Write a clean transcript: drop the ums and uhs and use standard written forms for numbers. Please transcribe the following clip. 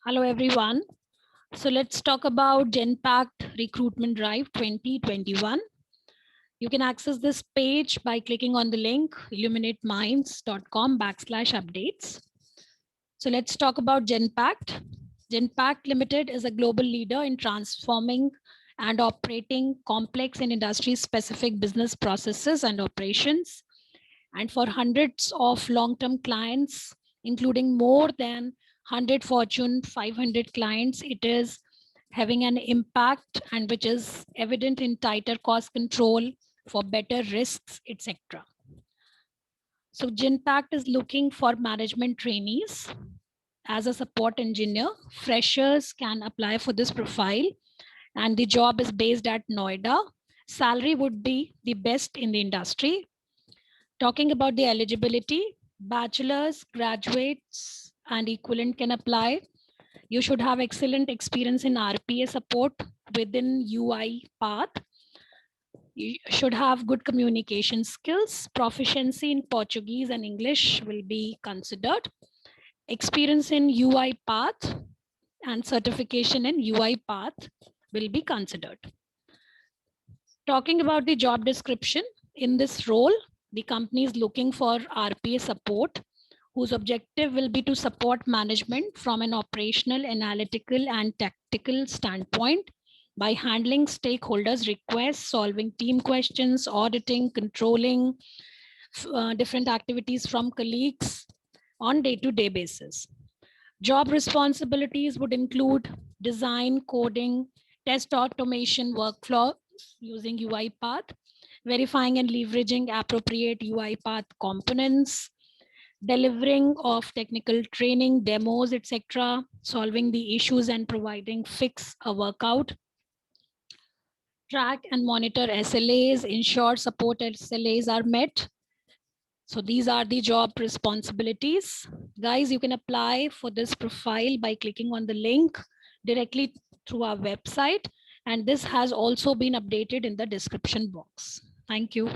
Hello, everyone. So let's talk about Genpact Recruitment Drive 2021. You can access this page by clicking on the link illuminateminds.com/updates. So let's talk about Genpact. Genpact Limited is a global leader in transforming and operating complex and industry-specific business processes and operations. And for hundreds of long-term clients, including more than 100 Fortune 500 clients, it is having an impact and which is evident in tighter cost control for better risks, etc. So Genpact is looking for management trainees as a support engineer. Freshers can apply for this profile and the job is based at Noida. Salary would be the best in the industry. Talking about the eligibility, bachelor's, graduates, and equivalent can apply. You should have excellent experience in RPA support within UiPath. You should have good communication skills. Proficiency in Portuguese and English will be considered. Experience in UiPath and certification in UiPath will be considered. Talking about the job description, in this role, the company is looking for RPA support, whose objective will be to support management from an operational, analytical, and tactical standpoint by handling stakeholders' requests, solving team questions, auditing, controlling different activities from colleagues on day-to-day basis. Job responsibilities would include design, coding, test automation workflow using UiPath, verifying and leveraging appropriate UiPath components, delivering of technical training, demos, etc., solving the issues and providing fix a workout, track and monitor SLAs, ensure support SLAs are met. So these are the job responsibilities. Guys, you can apply for this profile by clicking on the link directly through our website. And this has also been updated in the description box. Thank you.